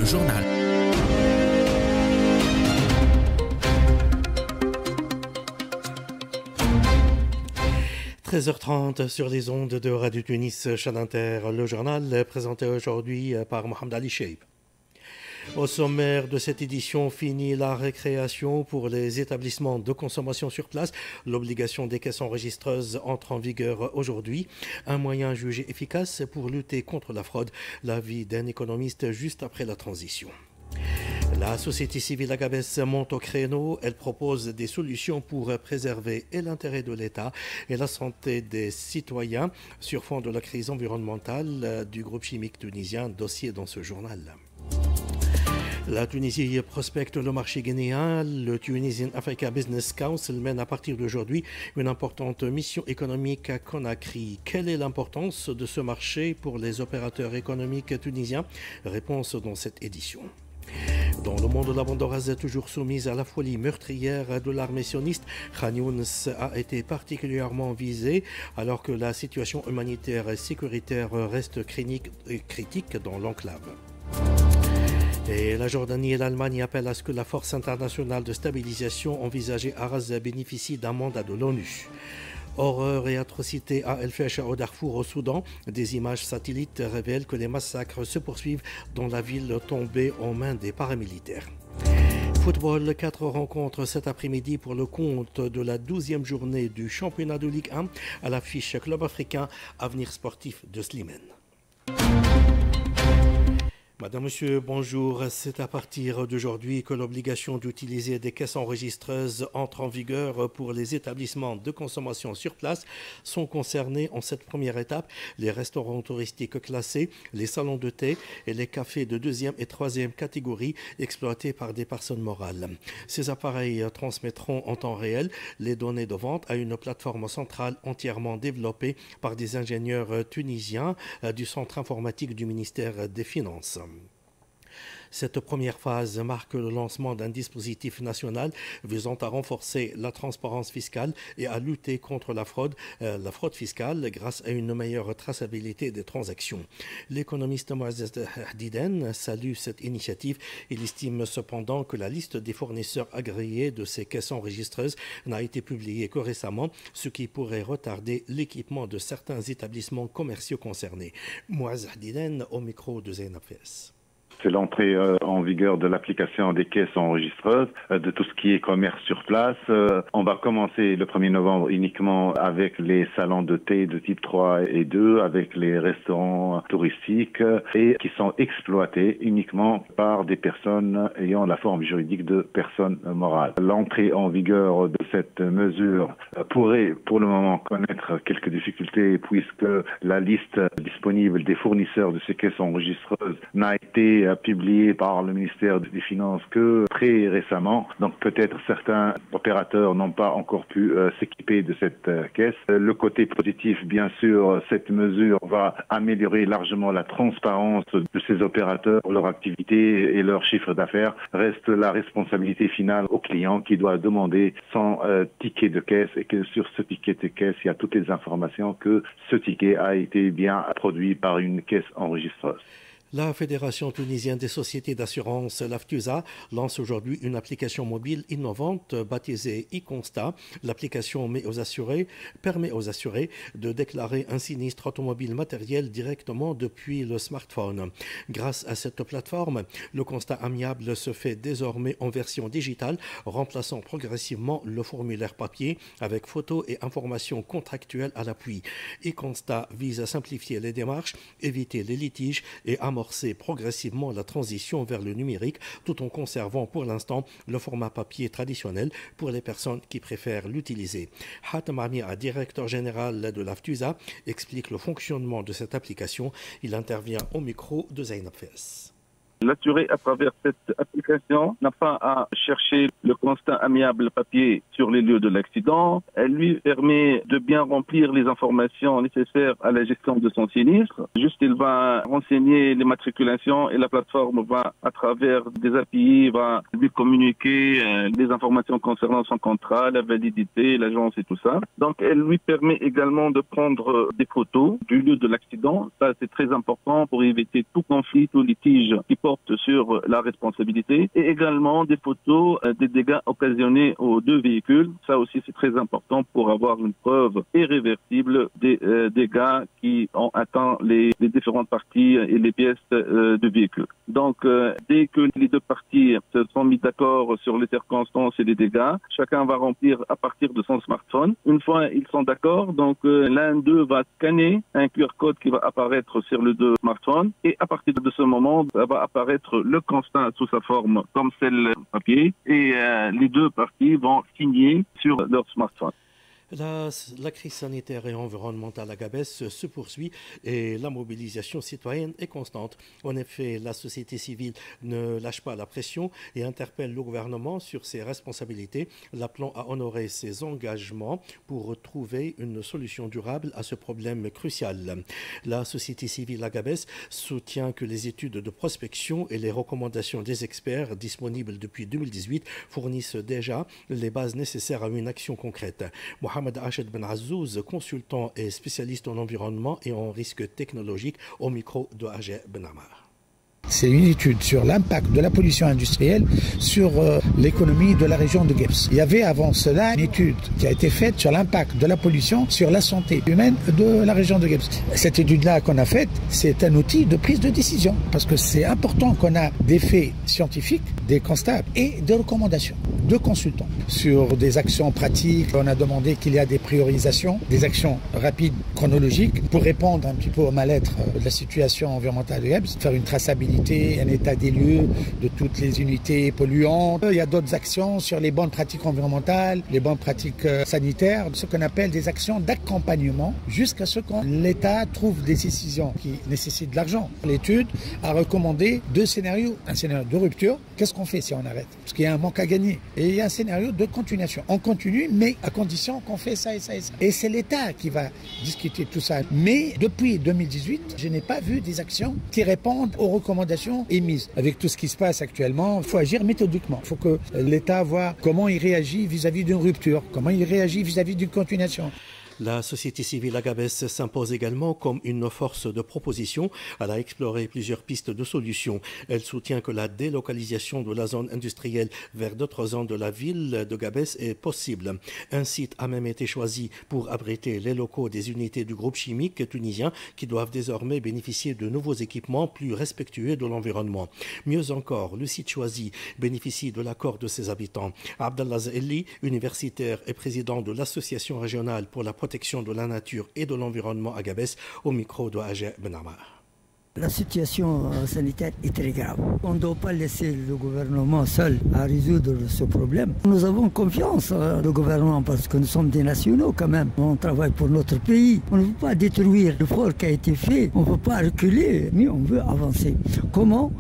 le journal. 13h30 sur les ondes de Radio Tunis Chaîne Inter, le journal présenté aujourd'hui par Mohamed Ali Cheib. Au sommaire de cette édition, fini la récréation pour les établissements de consommation sur place. L'obligation des caisses enregistreuses entre en vigueur aujourd'hui. Un moyen jugé efficace pour lutter contre la fraude. L'avis d'un économiste juste après la transition. La société civile Agabès monte au créneau. Elle propose des solutions pour préserver et l'intérêt de l'État et la santé des citoyens sur fond de la crise environnementale du groupe chimique tunisien, dossier dans ce journal. La Tunisie prospecte le marché guinéen. Le Tunisian Africa Business Council mène à partir d'aujourd'hui une importante mission économique à Conakry. Quelle est l'importance de ce marché pour les opérateurs économiques tunisiens? Réponse dans cette édition. Dans le monde, la bande de Gaza est toujours soumise à la folie meurtrière de l'armée sioniste. Khan Younis a été particulièrement visée alors que la situation humanitaire et sécuritaire reste critique dans l'enclave. Et la Jordanie et l'Allemagne appellent à ce que la force internationale de stabilisation envisagée à Gaza bénéficie d'un mandat de l'ONU. Horreur et atrocités à El Fasher au Darfour au Soudan. Des images satellites révèlent que les massacres se poursuivent dans la ville tombée en mains des paramilitaires. Football, 4 rencontres cet après-midi pour le compte de la 12e journée du championnat de Ligue 1 à l'affiche Club africain Avenir sportif de Slimane. Madame, Monsieur, bonjour. C'est à partir d'aujourd'hui que l'obligation d'utiliser des caisses enregistreuses entre en vigueur pour les établissements de consommation sur place. Sont concernés en cette première étape les restaurants touristiques classés, les salons de thé et les cafés de 2e et 3e catégorie exploités par des personnes morales. Ces appareils transmettront en temps réel les données de vente à une plateforme centrale entièrement développée par des ingénieurs tunisiens du centre informatique du ministère des Finances. Cette première phase marque le lancement d'un dispositif national visant à renforcer la transparence fiscale et à lutter contre la fraude fiscale grâce à une meilleure traçabilité des transactions. L'économiste Moazez Diden salue cette initiative. Il estime cependant que la liste des fournisseurs agréés de ces caisses enregistreuses n'a été publiée que récemment, ce qui pourrait retarder l'équipement de certains établissements commerciaux concernés. Moazez Diden au micro de Zainab Fes. C'est l'entrée en vigueur de l'application des caisses enregistreuses, de tout ce qui est commerce sur place. On va commencer le 1er novembre uniquement avec les salons de thé de type 3 et 2, avec les restaurants touristiques et qui sont exploités uniquement par des personnes ayant la forme juridique de personnes morales. L'entrée en vigueur de cette mesure pourrait pour le moment connaître quelques difficultés puisque la liste disponible des fournisseurs de ces caisses enregistreuses n'a été publié par le ministère des Finances que très récemment. Donc peut-être certains opérateurs n'ont pas encore pu s'équiper de cette caisse. Le côté positif, bien sûr, cette mesure va améliorer largement la transparence de ces opérateurs, leur activité et leur chiffre d'affaires. Reste la responsabilité finale au client qui doit demander son ticket de caisse et que sur ce ticket de caisse, il y a toutes les informations que ce ticket a été bien produit par une caisse enregistreuse. La Fédération tunisienne des sociétés d'assurance, l'AFTUSA, lance aujourd'hui une application mobile innovante baptisée e-Constat. L'application permet aux assurés de déclarer un sinistre automobile matériel directement depuis le smartphone. Grâce à cette plateforme, le constat amiable se fait désormais en version digitale, remplaçant progressivement le formulaire papier avec photos et informations contractuelles à l'appui. E-Constat vise à simplifier les démarches, éviter les litiges et amorcer progressivement la transition vers le numérique tout en conservant pour l'instant le format papier traditionnel pour les personnes qui préfèrent l'utiliser. Hatem Amia, directeur général de l'AFTUSA, explique le fonctionnement de cette application. Il intervient au micro de Zainab Fes. L'assuré, à travers cette application, n'a pas à chercher le constat amiable papier sur les lieux de l'accident. Elle lui permet de bien remplir les informations nécessaires à la gestion de son sinistre. Juste, il va renseigner les matriculations et la plateforme va, à travers des API, va lui communiquer les informations concernant son contrat, la validité, l'agence et tout ça. Donc, elle lui permet également de prendre des photos du lieu de l'accident. Ça, c'est très important pour éviter tout conflit, tout litige qui porte sur la responsabilité et également des photos des dégâts occasionnés aux deux véhicules. Ça aussi, c'est très important pour avoir une preuve irréversible des dégâts qui ont atteint les différentes parties et les pièces du véhicule. Donc, dès que les deux parties se sont mis d'accord sur les circonstances et les dégâts, chacun va remplir à partir de son smartphone. Une fois ils sont d'accord, donc l'un d'eux va scanner un QR code qui va apparaître sur le deux smartphones et à partir de ce moment, va apparaître le constat sous sa forme comme celle papier et les deux parties vont signer sur leur smartphone. La crise sanitaire et environnementale à Gabès se poursuit et la mobilisation citoyenne est constante. En effet, la société civile ne lâche pas la pression et interpelle le gouvernement sur ses responsabilités, l'appelant à honorer ses engagements pour trouver une solution durable à ce problème crucial. La société civile à Gabès soutient que les études de prospection et les recommandations des experts disponibles depuis 2018 fournissent déjà les bases nécessaires à une action concrète. Mohamed Ached Ben Azzouz, consultant et spécialiste en environnement et en risques technologiques, au micro de Ajay Ben Amar. C'est une étude sur l'impact de la pollution industrielle sur l'économie de la région de Guebs. Il y avait avant cela une étude qui a été faite sur l'impact de la pollution sur la santé humaine de la région de Guebs. Cette étude-là qu'on a faite, c'est un outil de prise de décision parce que c'est important qu'on a des faits scientifiques, des constats et des recommandations de consultants sur des actions pratiques. On a demandé qu'il y a des priorisations, des actions rapides, chronologiques pour répondre un petit peu au mal-être de la situation environnementale de Guebs, faire une traçabilité, un état des lieux de toutes les unités polluantes. Il y a d'autres actions sur les bonnes pratiques environnementales, les bonnes pratiques sanitaires, ce qu'on appelle des actions d'accompagnement jusqu'à ce que l'État trouve des décisions qui nécessitent de l'argent. L'étude a recommandé deux scénarios. Un scénario de rupture, qu'est-ce qu'on fait si on arrête? Parce qu'il y a un manque à gagner. Et il y a un scénario de continuation. On continue, mais à condition qu'on fait ça et ça et ça. Et c'est l'État qui va discuter tout ça. Mais depuis 2018, je n'ai pas vu des actions qui répondent aux recommandations émises. Avec tout ce qui se passe actuellement, il faut agir méthodiquement. Il faut que l'État voit comment il réagit vis-à-vis d'une rupture, comment il réagit vis-à-vis d'une continuation. La société civile à Gabès s'impose également comme une force de proposition. Elle a exploré plusieurs pistes de solutions. Elle soutient que la délocalisation de la zone industrielle vers d'autres zones de la ville de Gabès est possible. Un site a même été choisi pour abriter les locaux des unités du groupe chimique tunisien qui doivent désormais bénéficier de nouveaux équipements plus respectueux de l'environnement. Mieux encore, le site choisi bénéficie de l'accord de ses habitants. Abdallah Zaeli, universitaire et président de l'association régionale pour la protection de la nature et de l'environnement à Gabès, au micro de Ajay Ben Amar. La situation sanitaire est très grave. On ne doit pas laisser le gouvernement seul à résoudre ce problème. Nous avons confiance dans le gouvernement parce que nous sommes des nationaux quand même. On travaille pour notre pays. On ne veut pas détruire l'effort qui a été fait. On ne veut pas reculer, mais on veut avancer. Comment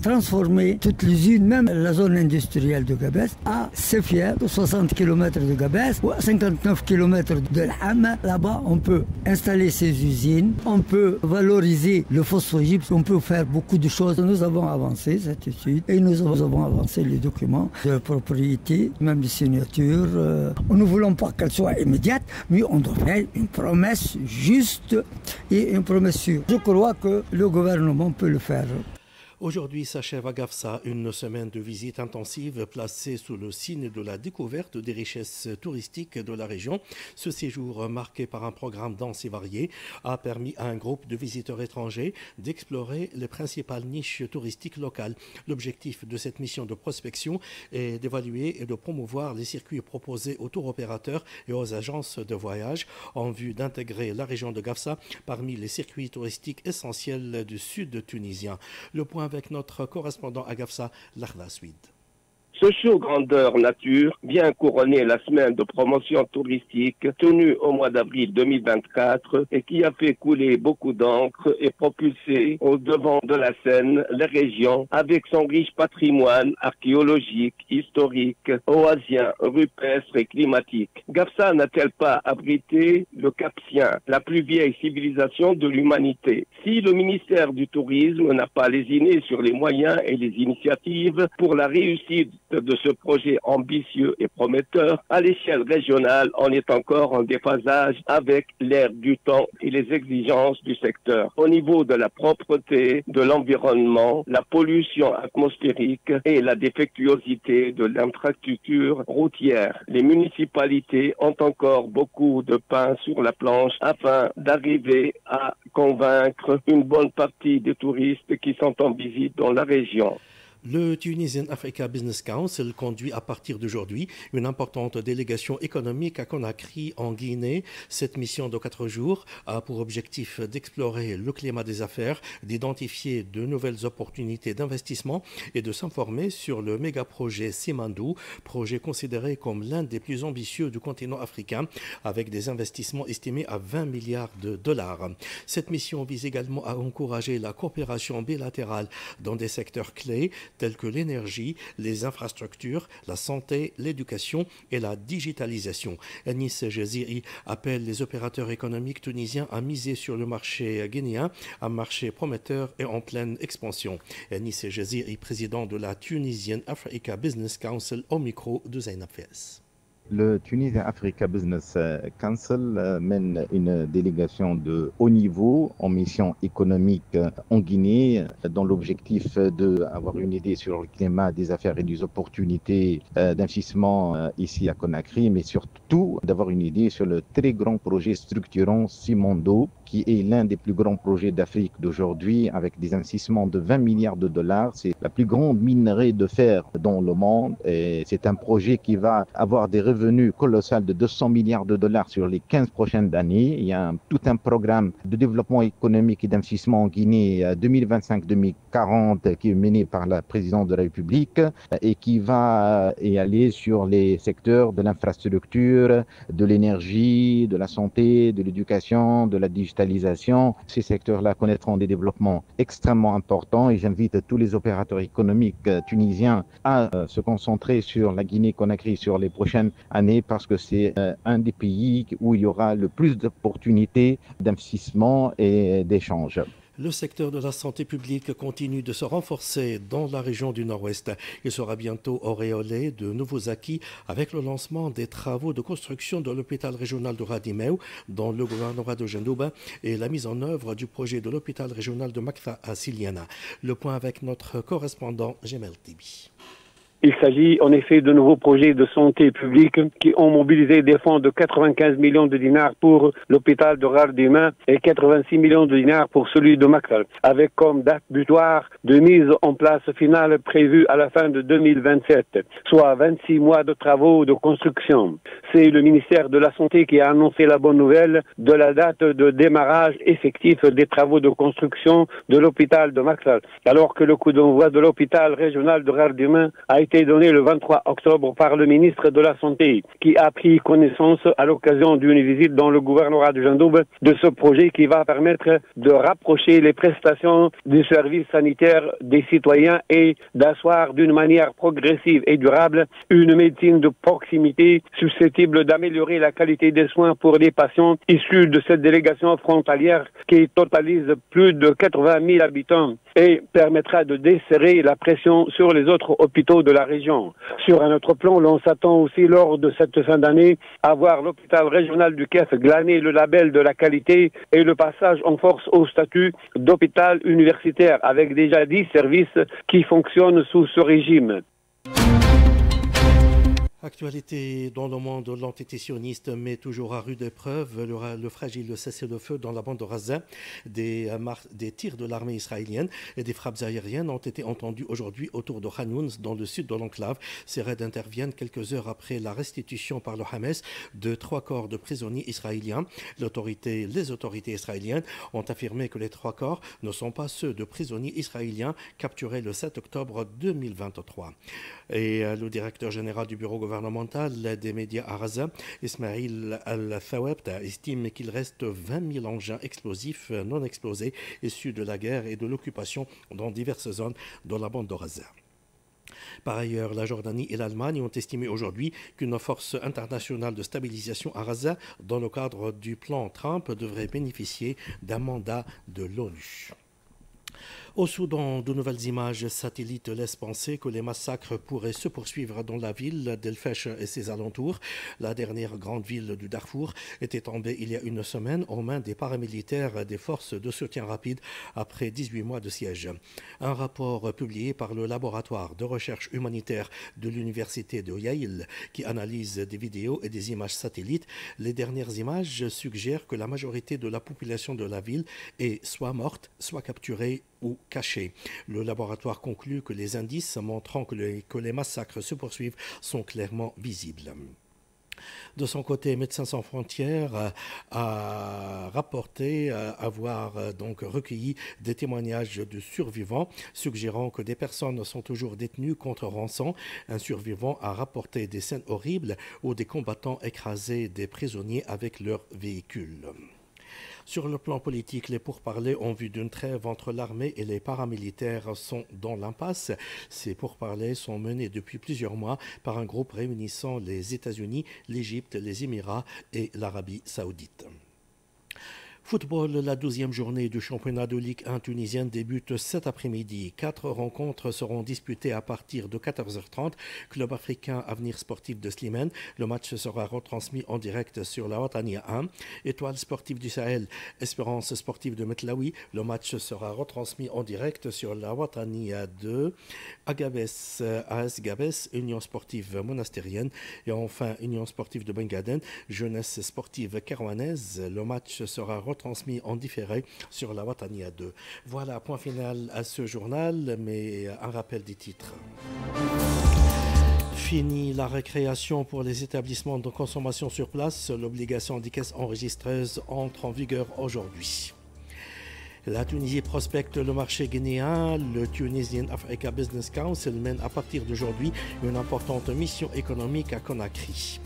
transformer toute l'usine, même la zone industrielle de Gabès, à Sefia, 60 km de Gabès ou à 59 km de l'Ham. Là-bas, on peut installer ces usines, on peut valoriser le phosphogypse, on peut faire beaucoup de choses. Nous avons avancé cette étude et nous avons avancé les documents de propriété, même les signatures. Nous ne voulons pas qu'elle soit immédiate, mais on doit faire une promesse juste et une promesse sûre. Je crois que le gouvernement peut le faire. Aujourd'hui s'achève à Gafsa une semaine de visite intensive placée sous le signe de la découverte des richesses touristiques de la région. Ce séjour, marqué par un programme dense et varié, a permis à un groupe de visiteurs étrangers d'explorer les principales niches touristiques locales. L'objectif de cette mission de prospection est d'évaluer et de promouvoir les circuits proposés aux tour opérateurs et aux agences de voyage en vue d'intégrer la région de Gafsa parmi les circuits touristiques essentiels du sud tunisien. Le point avec notre correspondant à Gafsa, Lahla Swid. Ce show grandeur nature vient couronner la semaine de promotion touristique tenue au mois d'avril 2024 et qui a fait couler beaucoup d'encre et propulsé au devant de la scène les régions avec son riche patrimoine archéologique, historique, oasien, rupestre et climatique. Gafsa n'a-t-elle pas abrité le Capsien, la plus vieille civilisation de l'humanité? Si le ministère du Tourisme n'a pas lésiné sur les moyens et les initiatives pour la réussite de ce projet ambitieux et prometteur, à l'échelle régionale, on est encore en déphasage avec l'ère du temps et les exigences du secteur. Au niveau de la propreté de l'environnement, la pollution atmosphérique et la défectuosité de l'infrastructure routière, les municipalités ont encore beaucoup de pain sur la planche afin d'arriver à convaincre une bonne partie des touristes qui sont en visite dans la région. Le Tunisian Africa Business Council conduit à partir d'aujourd'hui une importante délégation économique à Conakry en Guinée. Cette mission de 4 jours a pour objectif d'explorer le climat des affaires, d'identifier de nouvelles opportunités d'investissement et de s'informer sur le méga-projet Simandou, projet considéré comme l'un des plus ambitieux du continent africain avec des investissements estimés à 20 milliards de dollars. Cette mission vise également à encourager la coopération bilatérale dans des secteurs clés tels que l'énergie, les infrastructures, la santé, l'éducation et la digitalisation. Anis Jaziri appelle les opérateurs économiques tunisiens à miser sur le marché guinéen, un marché prometteur et en pleine expansion. Anis Jaziri, président de la Tunisian Africa Business Council, au micro de Zainab Fès. Le Tunisian Africa Business Council mène une délégation de haut niveau en mission économique en Guinée dans l'objectif d'avoir une idée sur le climat des affaires et des opportunités d'investissement ici à Conakry, mais surtout d'avoir une idée sur le très grand projet structurant Simandou, qui est l'un des plus grands projets d'Afrique d'aujourd'hui avec des investissements de 20 milliards de dollars. C'est la plus grande minerai de fer dans le monde et c'est un projet qui va avoir des revenus colossaux de 200 milliards de dollars sur les 15 prochaines années. Il y a tout un programme de développement économique et d'investissement en Guinée 2025-2040 qui est mené par la présidente de la République et qui va y aller sur les secteurs de l'infrastructure, de l'énergie, de la santé, de l'éducation, de la digitalisation. Ces secteurs-là connaîtront des développements extrêmement importants et j'invite tous les opérateurs économiques tunisiens à se concentrer sur la Guinée-Conakry sur les prochaines années parce que c'est un des pays où il y aura le plus d'opportunités d'investissement et d'échanges. Le secteur de la santé publique continue de se renforcer dans la région du Nord-Ouest. Il sera bientôt auréolé de nouveaux acquis avec le lancement des travaux de construction de l'hôpital régional de Radimeu dans le gouvernorat de Jendouba et la mise en œuvre du projet de l'hôpital régional de Makfa à Siliana. Le point avec notre correspondant Gemel Tibi. Il s'agit en effet de nouveaux projets de santé publique qui ont mobilisé des fonds de 95 millions de dinars pour l'hôpital de Radimeu et 86 millions de dinars pour celui de Makfa, avec comme date butoir de mise en place finale prévue à la fin de 2027, soit 26 mois de travaux de construction. C'est le ministère de la Santé qui a annoncé la bonne nouvelle de la date de démarrage effectif des travaux de construction de l'hôpital de Makfa, alors que le coup d'envoi de l'hôpital régional de Radimeu a été donné le 23 octobre par le ministre de la Santé, qui a pris connaissance à l'occasion d'une visite dans le gouvernorat de Jendouba de ce projet qui va permettre de rapprocher les prestations du service sanitaire des citoyens et d'asseoir d'une manière progressive et durable une médecine de proximité susceptible d'améliorer la qualité des soins pour les patients issus de cette délégation frontalière qui totalise plus de 80 000 habitants et permettra de desserrer la pression sur les autres hôpitaux de la région. Sur un autre plan, l'on s'attend aussi lors de cette fin d'année à voir l'hôpital régional du Kef glaner le label de la qualité et le passage en force au statut d'hôpital universitaire avec déjà 10 services qui fonctionnent sous ce régime. Actualité dans le monde, l'entité sioniste met toujours à rude épreuve le fragile cessez-le-feu dans la bande de Gaza. Des tirs de l'armée israélienne et des frappes aériennes ont été entendus aujourd'hui autour de Khan Younis dans le sud de l'enclave. Ces raids interviennent quelques heures après la restitution par le Hamas de 3 corps de prisonniers israéliens. Les autorités israéliennes ont affirmé que les 3 corps ne sont pas ceux de prisonniers israéliens capturés le 7 octobre 2023. Et le directeur général du bureau gouvernemental des médias à Gaza, Ismail Al-Thawabta, estime qu'il reste 20 000 engins explosifs non explosés issus de la guerre et de l'occupation dans diverses zones de la bande de Gaza. Par ailleurs, la Jordanie et l'Allemagne ont estimé aujourd'hui qu'une force internationale de stabilisation à Gaza, dans le cadre du plan Trump, devrait bénéficier d'un mandat de l'ONU. Au Soudan, de nouvelles images satellites laissent penser que les massacres pourraient se poursuivre dans la ville d'El-Fesh et ses alentours. La dernière grande ville du Darfour était tombée il y a une semaine aux mains des paramilitaires des forces de soutien rapide après 18 mois de siège. Un rapport publié par le laboratoire de recherche humanitaire de l'université de Yale qui analyse des vidéos et des images satellites. Les dernières images suggèrent que la majorité de la population de la ville est soit morte, soit capturée ou cachée. Le laboratoire conclut que les indices montrant que les massacres se poursuivent sont clairement visibles. De son côté, Médecins sans frontières a rapporté avoir donc recueilli des témoignages de survivants suggérant que des personnes sont toujours détenues contre rançon. Un survivant a rapporté des scènes horribles où des combattants écrasaient des prisonniers avec leurs véhicules. Sur le plan politique, les pourparlers en vue d'une trêve entre l'armée et les paramilitaires sont dans l'impasse. Ces pourparlers sont menés depuis plusieurs mois par un groupe réunissant les États-Unis, l'Égypte, les Émirats et l'Arabie saoudite. Football, la 12e journée du championnat de Ligue 1 tunisienne débute cet après-midi. 4 rencontres seront disputées à partir de 14h30. Club africain Avenir Sportif de Slimane. Le match sera retransmis en direct sur la Watania 1. Étoile sportive du Sahel, Espérance sportive de Metlaoui. Le match sera retransmis en direct sur la Watania 2. Agabès, AS Gabès, Union sportive monastérienne. Et enfin, Union sportive de Bengaden, Jeunesse sportive carouanaise. Le match sera transmis en différé sur la Watania 2. Voilà, point final à ce journal, mais un rappel des titres. Fini la récréation pour les établissements de consommation sur place. L'obligation des caisses enregistreuses entre en vigueur aujourd'hui. La Tunisie prospecte le marché guinéen. Le Tunisian Africa Business Council mène à partir d'aujourd'hui une importante mission économique à Conakry.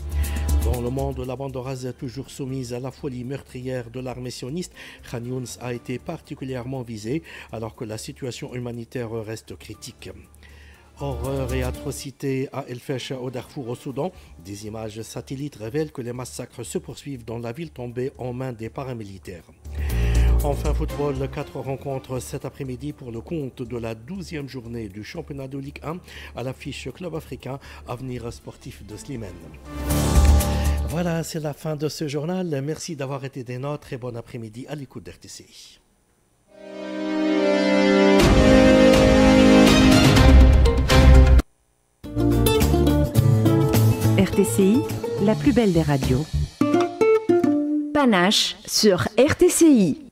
Dans le monde, la bande Gaza, toujours soumise à la folie meurtrière de l'armée sioniste, Khan Younis a été particulièrement visée alors que la situation humanitaire reste critique. Horreur et atrocités à El-Fesh au Darfour au Soudan. Des images satellites révèlent que les massacres se poursuivent dans la ville tombée en mains des paramilitaires. Enfin, football, 4 rencontres cet après-midi pour le compte de la 12e journée du championnat de Ligue 1 à l'affiche Club africain Avenir Sportif de Slimane. Voilà, c'est la fin de ce journal. Merci d'avoir été des nôtres et bon après-midi à l'écoute d'RTCI. RTCI, la plus belle des radios. Panache sur RTCI.